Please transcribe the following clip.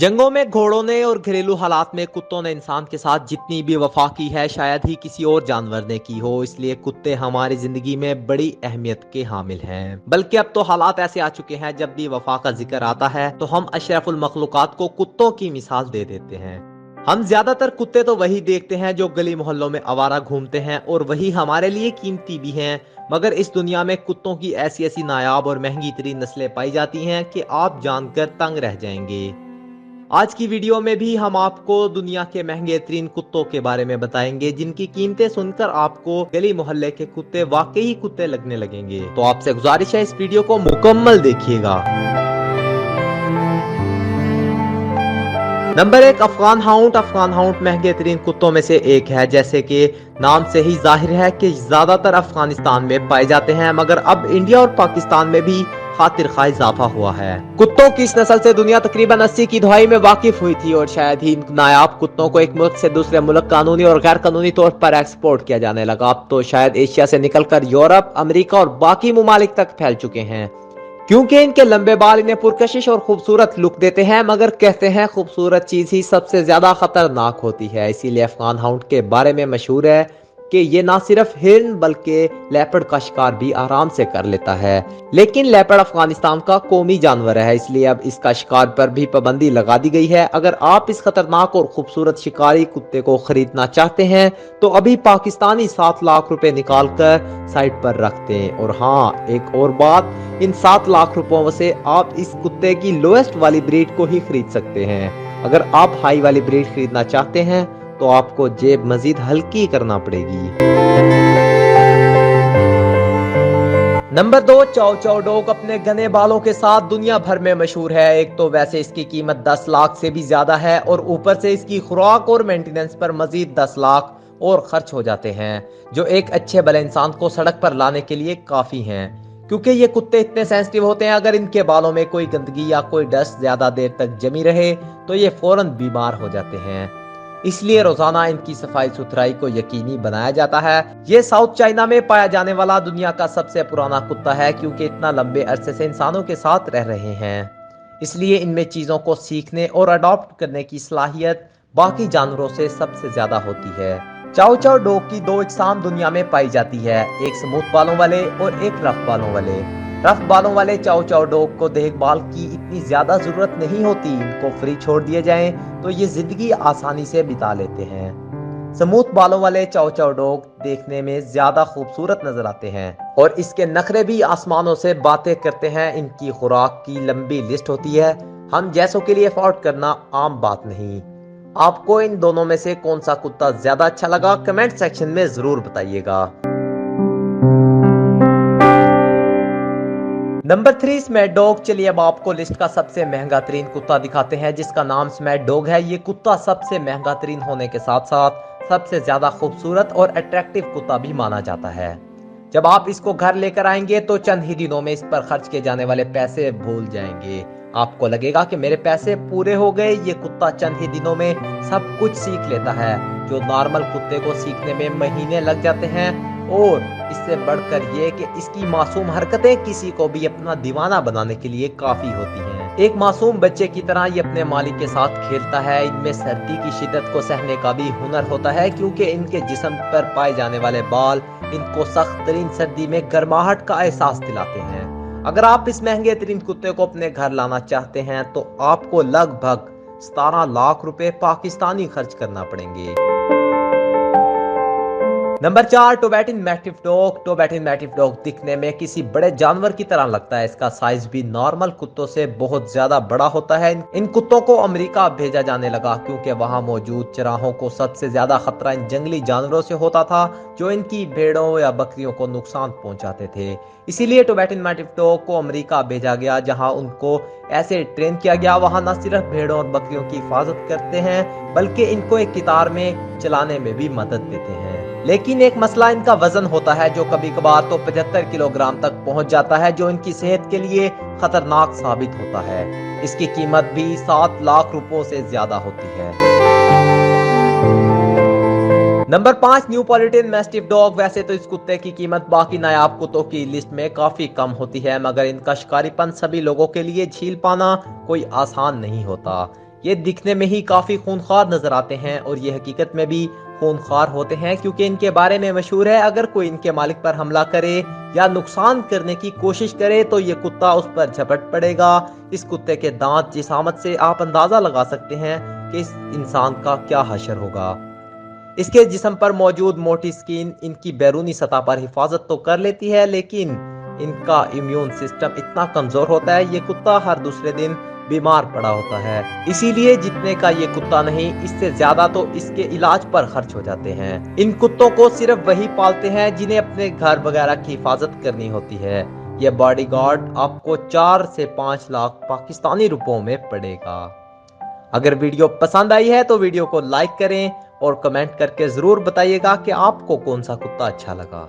जंगों में घोड़ों ने और घरेलू हालात में कुत्तों ने इंसान के साथ जितनी भी वफा की है शायद ही किसी और जानवर ने की हो। इसलिए कुत्ते हमारी जिंदगी में बड़ी अहमियत के हामिल हैं। बल्कि अब तो हालात ऐसे आ चुके हैं, जब भी वफा का जिक्र आता है तो हम अशरफुल मखलूकात को कुत्तों की मिसाल दे देते हैं। हम ज्यादातर कुत्ते तो वही देखते हैं जो गली मोहल्लों में आवारा घूमते हैं, और वही हमारे लिए कीमती भी हैं। मगर इस दुनिया में कुत्तों की ऐसी ऐसी नायाब और महंगी तरीन नस्लें पाई जाती हैं कि आप जानकर तंग रह जाएंगे। आज की वीडियो में भी हम आपको दुनिया के महंगे तरीन कुत्तों के बारे में बताएंगे, जिनकी कीमतें सुनकर आपको गली मोहल्ले के कुत्ते वाकई कुत्ते लगने लगेंगे। तो आपसे गुजारिश है, इस वीडियो को मुकम्मल देखिएगा। Number 1, Afghan hound. Afghan hound महंगे तरीन कुत्तों में से एक है। जैसे कि नाम से ही जाहिर है कि ज्यादातर अफगानिस्तान में पाए जाते हैं, मगर अब इंडिया और पाकिस्तान में भी खातिर खा इजाफा हुआ है। कुत्तों की इस नस्ल से दुनिया तकरीबन 80 की दहाई में वाकिफ हुई थी, और शायद ही इन नायाब कुत्तों को एक मुल्क से दूसरे मुल्क कानूनी और गैर कानूनी तौर पर एक्सपोर्ट किया जाने लगा। अब तो शायद एशिया से निकलकर यूरोप, अमेरिका और बाकी मुमालिक तक फैल चुके हैं, क्योंकि इनके लंबे बाल इन्हें पुरकशिश और खूबसूरत लुक देते हैं। मगर कहते हैं खूबसूरत चीज ही सबसे ज्यादा खतरनाक होती है। इसीलिए अफगान हाउंड के बारे में मशहूर है कि ये ना सिर्फ हिरन बल्कि लेपर्ड का शिकार भी आराम से कर लेता है। लेकिन लेपर्ड अफगानिस्तान का कौमी जानवर है, इसलिए अब इसका शिकार पर भी पाबंदी लगा दी गई है। अगर आप इस खतरनाक और खूबसूरत शिकारी कुत्ते को खरीदना चाहते हैं तो अभी पाकिस्तानी 7 लाख रुपए निकाल कर साइट पर रख दें। और हाँ, एक और बात, इन 7 लाख रुपयों से आप इस कुत्ते की लोएस्ट वाली ब्रीड को ही खरीद सकते हैं। अगर आप हाई वाली ब्रीड खरीदना चाहते हैं तो आपको जेब मजीद हल्की करना पड़ेगी। नंबर 2, चाओ चाओ डॉग। अपने घने बालों के साथ दुनिया भर में मशहूर है। एक तो वैसे इसकी कीमत 10 लाख से भी ज्यादा है, और ऊपर से इसकी खुराक और मेंटेनेंस पर मजीद 10 लाख और खर्च हो जाते हैं, जो एक अच्छे भले इंसान को सड़क पर लाने के लिए काफी हैं। क्योंकि ये कुत्ते इतने सेंसिटिव होते हैं, अगर इनके बालों में कोई गंदगी या कोई डस्ट ज्यादा देर तक जमी रहे तो ये फौरन बीमार हो जाते हैं। इसलिए रोजाना इनकी सफाई सुथराई को यकीनी बनाया जाता है। ये साउथ चाइना में पाया जाने वाला दुनिया का सबसे पुराना कुत्ता है, क्योंकि इतना लंबे अरसे से इंसानों के साथ रह रहे हैं। इसलिए इनमें चीजों को सीखने और अडॉप्ट करने की सलाहियत बाकी जानवरों से सबसे ज्यादा होती है। चाओ चाओ डॉग की 2 इकसाम दुनिया में पाई जाती है, एक स्मूथ बालों वाले और एक रफ बालों वाले। रफ बालों वाले चाओ चाओ डॉग को देखभाल की इतनी ज्यादा जरूरत नहीं होती, इनको फ्री छोड़ दिए जाएं तो ये जिंदगी आसानी से बिता लेते हैं। स्मूथ बालों वाले चाओ चाओ डॉग देखने में ज्यादा खूबसूरत नजर आते हैं, और इसके नखरे भी आसमानों से बातें करते हैं। इनकी खुराक की लंबी लिस्ट होती है, हम जैसों के लिए अफोर्ड करना आम बात नहीं। आपको इन दोनों में से कौन सा कुत्ता ज्यादा अच्छा लगा, कमेंट सेक्शन में जरूर बताइएगा। नंबर 3, स्मैट डॉग। चलिए अब आपको लिस्ट का सबसे महंगा तरीन कुत्ता दिखाते हैं, जिसका नाम स्मैट डॉग है। ये कुत्ता सबसे महंगा तरीन होने के साथ साथ सबसे ज्यादा खूबसूरत और अट्रैक्टिव कुत्ता भी माना जाता है। जब आप इसको घर लेकर आएंगे तो चंद ही दिनों में इस पर खर्च किए जाने वाले पैसे भूल जाएंगे। आपको लगेगा कि मेरे पैसे पूरे हो गए। ये कुत्ता चंद ही दिनों में सब कुछ सीख लेता है, जो नॉर्मल कुत्ते को सीखने में महीने लग जाते हैं। और इससे बढ़कर ये कि इसकी मासूम हरकतें किसी को भी अपना दीवाना बनाने के लिए काफी होती हैं। एक मासूम बच्चे की तरह ये अपने मालिक के साथ खेलता है। इनमें सर्दी की शिद्दत को सहने का भी हुनर होता है, क्योंकि इनके जिस्म पर पाए जाने वाले बाल इनको सख्त तरीन सर्दी में गर्माहट का एहसास दिलाते हैं। अगर आप इस महंगे तरीन कुत्ते को अपने घर लाना चाहते हैं तो आपको लगभग 17 लाख रुपए पाकिस्तानी खर्च करना पड़ेंगे। Number 4, Tibetan mastiff dog. Tibetan mastiff dog दिखने में किसी बड़े जानवर की तरह लगता है। इसका साइज भी नॉर्मल कुत्तों से बहुत ज्यादा बड़ा होता है। इन कुत्तों को अमेरिका भेजा जाने लगा, क्योंकि वहां मौजूद चराहों को सबसे ज्यादा खतरा इन जंगली जानवरों से होता था, जो इनकी भेड़ों या बकरियों को नुकसान पहुंचाते थे। इसीलिए टोबैटिन मैटिव डॉग को अमेरिका भेजा गया, जहां उनको ऐसे ट्रेन किया गया। वहां न सिर्फ भेड़ों और बकरियों की हिफाजत करते हैं, बल्कि इनको एक कितार में चलाने में भी मदद देते हैं। लेकिन एक मसला इनका वजन होता है, जो कभी कभार तो 75 किलोग्राम तक पहुंच जाता है, जो इनकी सेहत के लिए खतरनाक साबित होता है। इसकी कीमत भी 7 लाख रुपयों से ज्यादा होती है। Number 5, Neapolitan mastiff dog. वैसे तो इस कुत्ते की कीमत बाकी नायाब कुत्तों की लिस्ट में काफी कम होती है, मगर इनका शिकारीपन सभी लोगों के लिए झील पाना कोई आसान नहीं होता। ये दिखने में ही काफी खूनखार नजर आते हैं और ये हकीकत में भी खूनखार होते हैं, क्योंकि इनके बारे में मशहूर है अगर कोई इनके मालिक पर हमला करे या नुकसान करने की कोशिश करे तो ये कुत्ता उस पर झपट पड़ेगा। इस कुत्ते के दांत जिसामत से आप अंदाजा लगा सकते हैं कि इस इंसान का क्या हशर होगा। इसके जिस्म पर मौजूद मोटी स्किन इनकी बैरूनी सतह पर हिफाजत तो कर लेती है, लेकिन इनका इम्यून सिस्टम इतना कमजोर होता है, ये कुत्ता हर दूसरे दिन बीमार पड़ा होता है। इसीलिए जितने का ये कुत्ता नहीं, इससे ज्यादा तो इसके इलाज पर खर्च हो जाते हैं। इन कुत्तों को सिर्फ वही पालते हैं जिन्हें अपने घर वगैरह की हिफाजत करनी होती है। यह बॉडीगार्ड आपको 4 से 5 लाख पाकिस्तानी रुपयों में पड़ेगा। अगर वीडियो पसंद आई है तो वीडियो को लाइक करें और कमेंट करके जरूर बताइएगा कि आपको कौन सा कुत्ता अच्छा लगा।